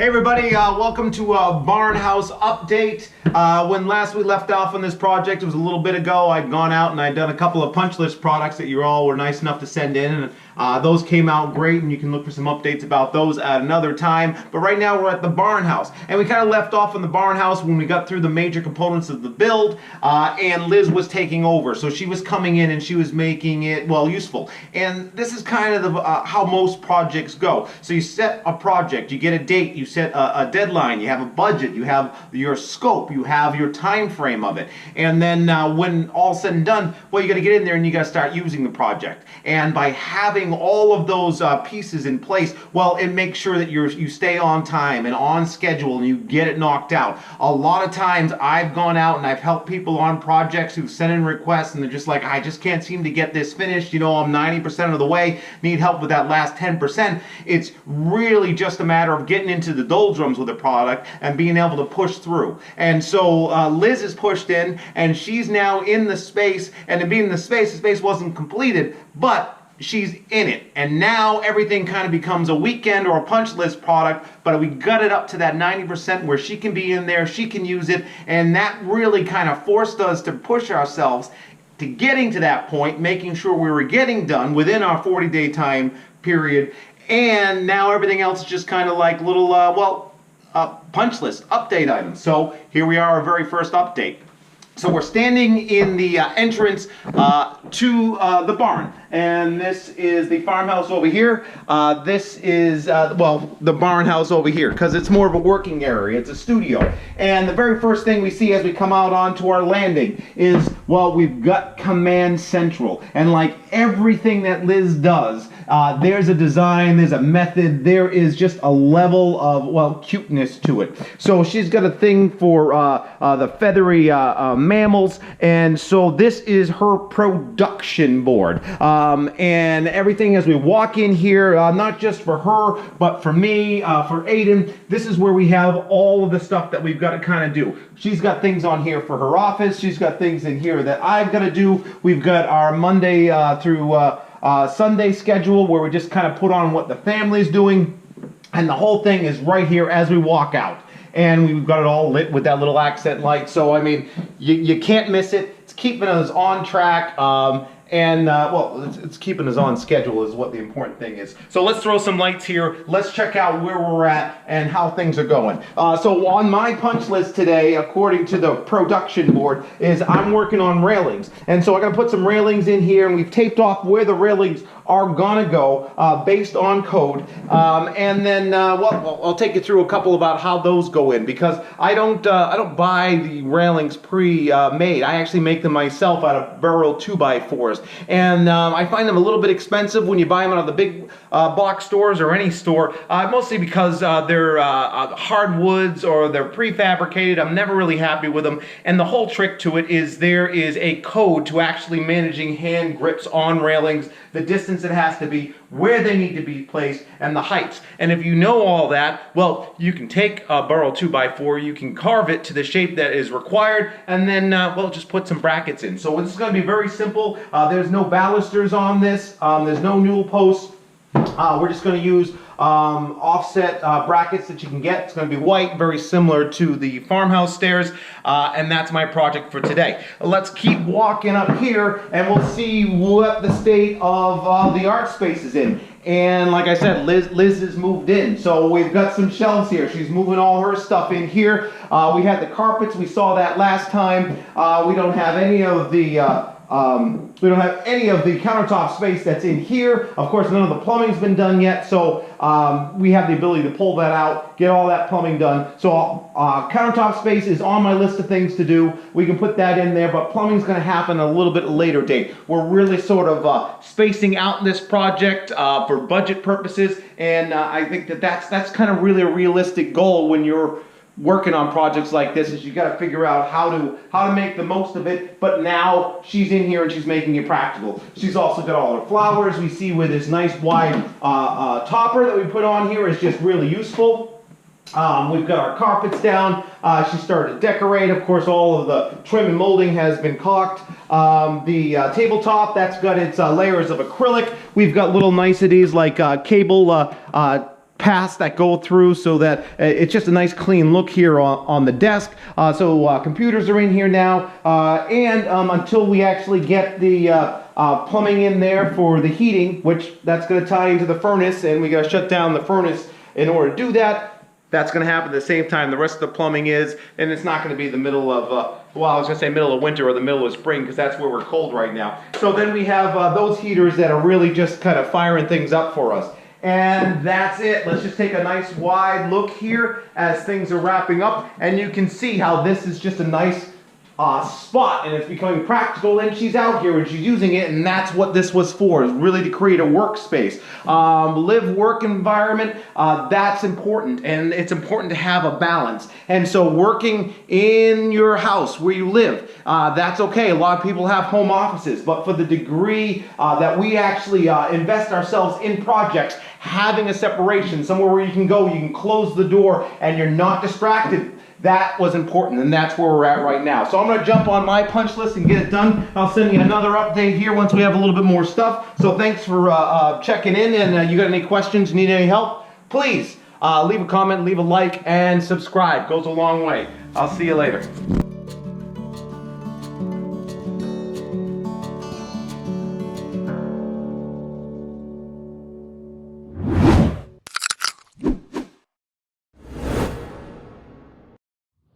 Hey everybody, welcome to a Barnhouse update. When last we left off on this project, it was a little bit ago, I'd gone out and I'd done a couple of punch list products that you all were nice enough to send in, and those came out great, and you can look for some updates about those at another time. But right now we're at the Barnhouse, and we kind of left off in the Barnhouse when we got through the major components of the build, and Liz was taking over. So she was coming in and she was making it, well, useful. And this is kind of how most projects go. So you set a project, you get a date, you set a deadline, you have a budget, you have your scope, you have your time frame of it, and then when all's said and done, well, you got to get in there and you got to start using the project. And by having all of those pieces in place, well, it makes sure that you stay on time and on schedule and you get it knocked out. A lot of times I've gone out and I've helped people on projects who've sent in requests and they're just like, I just can't seem to get this finished, you know, I'm 90% of the way, need help with that last 10%. It's really just a matter of getting into the doldrums with the product and being able to push through. And so Liz is pushed in and she's now in the space, and to be in the space wasn't completed, but she's in it, and now everything kind of becomes a weekend or a punch list product, but we got it up to that 90% where she can be in there, she can use it, and that really kind of forced us to push ourselves to getting to that point, making sure we were getting done within our 40-day time period. And now everything else is just kind of like little, punch list update items. So here we are, our very first update. So we're standing in the entrance to the barn, and this is the farmhouse over here. This is, the barn house over here, because it's more of a working area. It's a studio. And the very first thing we see as we come out onto our landing is, well, we've got Command Central. And like everything that Liz does, there's a design, there's a method, there is just a level of, well, cuteness to it. So she's got a thing for the feathery mammals, and so this is her production board. And everything as we walk in here, not just for her, but for me, for Aiden, this is where we have all of the stuff that we've got to kind of do. She's got things on here for her office, she's got things in here that I've got to do. We've got our Monday through Sunday schedule where we just kind of put on what the family's doing, and the whole thing is right here as we walk out. And we've got it all lit with that little accent light, so I mean, you can't miss it. It's keeping us on track, it's keeping us on schedule is what the important thing is. So let's throw some lights here. Let's check out where we're at and how things are going. So on my punch list today, according to the production board, is I'm working on railings. And so I'm going to put some railings in here, and we've taped off where the railings are gonna go based on code, and then I'll take you through a couple about how those go in, because I don't buy the railings pre-made. I actually make them myself out of Burrow 2x4s, and I find them a little bit expensive when you buy them out of the big box stores or any store, mostly because they're hardwoods or they're prefabricated. I'm never really happy with them, and the whole trick to it is there is a code to actually managing hand grips on railings, the distance it has to be, where they need to be placed, and the heights. And if you know all that, well, you can take a Burrow 2x4, you can carve it to the shape that is required, and then, just put some brackets in. So this is going to be very simple. There's no balusters on this. There's no newel posts. We're just going to use offset brackets that you can get. It's going to be white, very similar to the farmhouse stairs, and that's my project for today. Let's keep walking up here and we'll see what the state of the art space is in. And like I said, Liz has moved in, so we've got some shelves here. She's moving all her stuff in here. We had the carpets, we saw that last time. We don't have any of the countertop space that's in here. Of course, none of the plumbing's been done yet, so we have the ability to pull that out, get all that plumbing done. So countertop space is on my list of things to do. We can put that in there, but plumbing's going to happen a little bit later date. We're really sort of spacing out this project for budget purposes, and I think that's kind of really a realistic goal when you're working on projects like this, is you got to figure out how to make the most of it. But now she's in here and she's making it practical. She's also got all her flowers. We see with this nice wide topper that we put on here is just really useful. We've got our carpets down. She started to decorate. Of course, all of the trim and molding has been caulked. The tabletop, that's got its layers of acrylic. We've got little niceties like cable paths that go through so that it's just a nice clean look here on the desk. So computers are in here now, and until we actually get the plumbing in there for the heating, which that's going to tie into the furnace, and we got to shut down the furnace in order to do that. That's going to happen at the same time the rest of the plumbing is, and it's not going to be the middle of, well, I was going to say middle of winter or the middle of spring, because that's where we're cold right now. So then we have those heaters that are really just kind of firing things up for us. And that's it. Let's just take a nice wide look here as things are wrapping up, and you can see how this is just a nice spot, and it's becoming practical, and she's out here and she's using it, and that's what this was for, is really to create a workspace. Live work environment, that's important, and it's important to have a balance. And so working in your house where you live, that's okay. A lot of people have home offices, but for the degree that we actually invest ourselves in projects, having a separation, somewhere where you can go, you can close the door and you're not distracted, that was important, and that's where we're at right now. So I'm going to jump on my punch list and get it done. I'll send you another update here once we have a little bit more stuff. So thanks for checking in, and you got any questions, need any help, please leave a comment, leave a like, and subscribe. Goes a long way. I'll see you later.